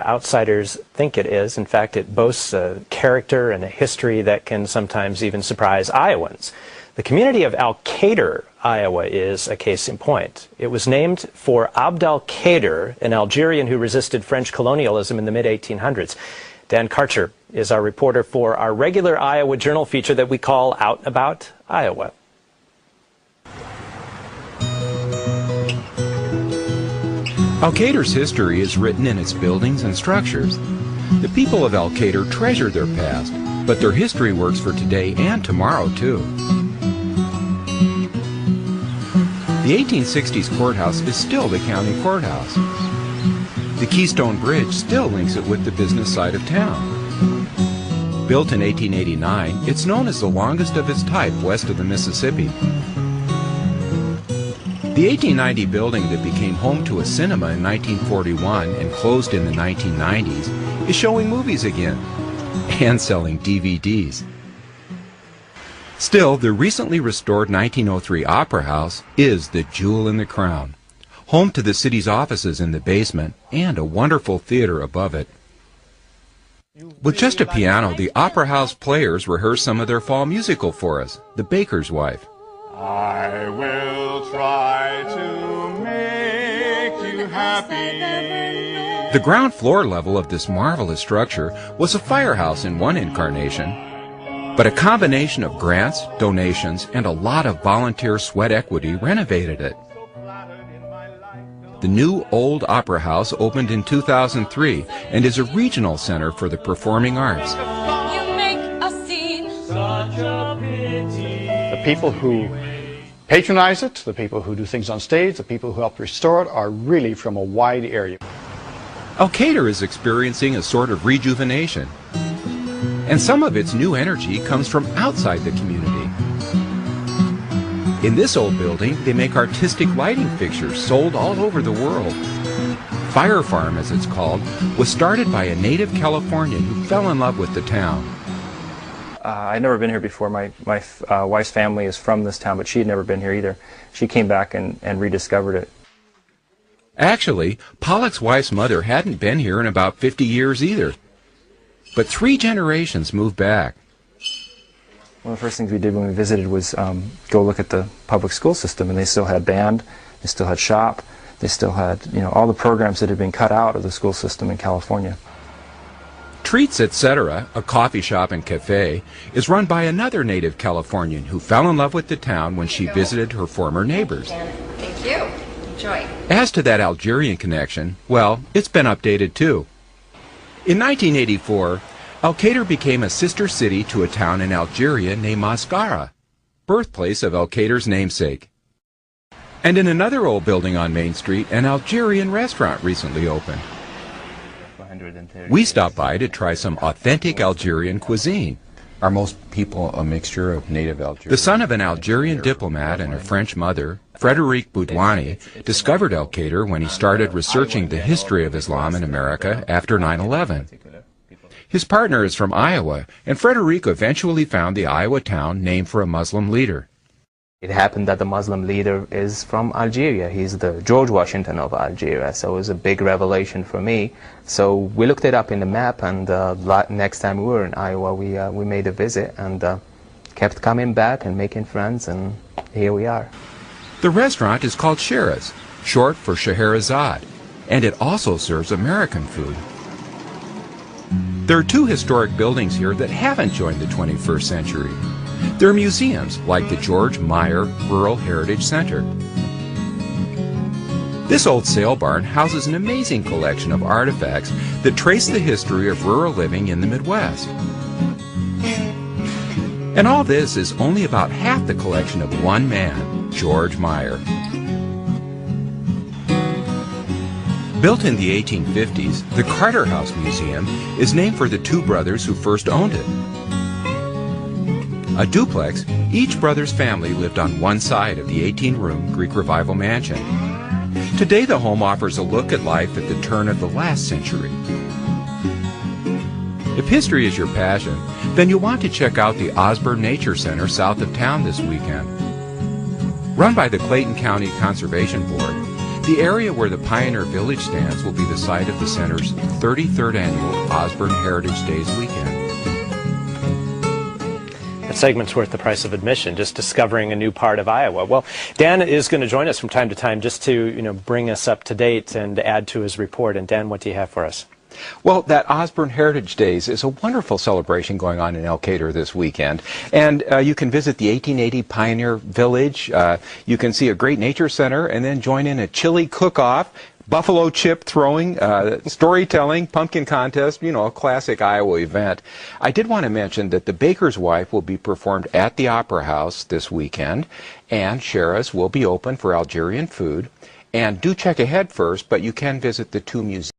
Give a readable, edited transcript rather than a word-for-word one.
Outsiders think it is. In fact, it boasts a character and a history that can sometimes even surprise Iowans. The community of Al-Khader, Iowa, is a case in point. It was named for Abd al-Khader, an Algerian who resisted French colonialism in the mid-1800s. Dan Karcher is our reporter for our regular Iowa Journal feature that we call Out About Iowa. Al-Khader's history is written in its buildings and structures. The people of Al-Khader treasure their past, but their history works for today and tomorrow, too. The 1860s courthouse is still the county courthouse. The Keystone Bridge still links it with the business side of town. Built in 1889, it's known as the longest of its type west of the Mississippi. The 1890 building that became home to a cinema in 1941 and closed in the 1990s is showing movies again and selling DVDs. Still, the recently restored 1903 Opera House is the jewel in the crown, home to the city's offices in the basement and a wonderful theater above it. With just a piano, the Opera House players rehearse some of their fall musical for us, The Baker's Wife. I will try to make you happy. The ground floor level of this marvelous structure was a firehouse in one incarnation, but a combination of grants, donations, and a lot of volunteer sweat equity renovated it. The new Old Opera House opened in 2003 and is a regional center for the performing arts. You make a scene. Such a pity. The people who patronize it, the people who do things on stage, the people who help restore it are really from a wide area. Al-Khader is experiencing a sort of rejuvenation, and some of its new energy comes from outside the community. In this old building, they make artistic lighting fixtures sold all over the world. Fire Farm, as it's called, was started by a native Californian who fell in love with the town. I'd never been here before. My wife's family is from this town, but she had never been here either. She came back and rediscovered it. Actually, Pollock's wife's mother hadn't been here in about 50 years either. But 3 generations moved back. One of the first things we did when we visited was go look at the public school system, and they still had band, they still had shop, they still had, all the programs that had been cut out of the school system in California. Treats, etc., a coffee shop and cafe, is run by another native Californian who fell in love with the town when she visited her former neighbors. Thank you. Enjoy. As to that Algerian connection, well, it's been updated too. In 1984, Al-Khader became a sister city to a town in Algeria named Mascara, birthplace of Al-Khader's namesake. And in another old building on Main Street, an Algerian restaurant recently opened. We stopped by to try some authentic Algerian cuisine. Are most people a mixture of native Algerian? The son of an Algerian diplomat and a French mother, Frédéric Boudouani, discovered Al-Khader when he started researching the history of Islam in America after 9/11. His partner is from Iowa, and Frédéric eventually found the Iowa town named for a Muslim leader. It happened that the Muslim leader is from Algeria. He's the George Washington of Algeria, so it was a big revelation for me. So we looked it up in the map, and next time we were in Iowa, we made a visit and kept coming back and making friends, and here we are. The restaurant is called Shiraz, short for Scheherazade, and it also serves American food. There are 2 historic buildings here that haven't joined the 21st century. They're museums, like the George Meyer Rural Heritage Center. This old sale barn houses an amazing collection of artifacts that trace the history of rural living in the Midwest. And all this is only about half the collection of one man, George Meyer. Built in the 1850s, the Carter House Museum is named for the 2 brothers who first owned it. A duplex, each brother's family lived on one side of the 18-room Greek Revival mansion. Today the home offers a look at life at the turn of the last century. If history is your passion, then you'll want to check out the Osborne Nature Center south of town this weekend. Run by the Clayton County Conservation Board, The area where the Pioneer Village stands will be the site of the center's 33rd annual Osborne Heritage Days weekend. That segment's worth the price of admission, just discovering a new part of Iowa. Well, Dan is going to join us from time to time just to, bring us up to date and add to his report. And Dan, what do you have for us? Well, that Osborne Heritage Days is a wonderful celebration going on in Elkader this weekend. And you can visit the 1880 Pioneer Village. You can see a great nature center and then join in a chili cook-off, buffalo chip throwing, storytelling, pumpkin contest, a classic Iowa event. I did want to mention that The Baker's Wife will be performed at the Opera House this weekend, and Shera's will be open for Algerian food. And do check ahead first, but you can visit the two museums.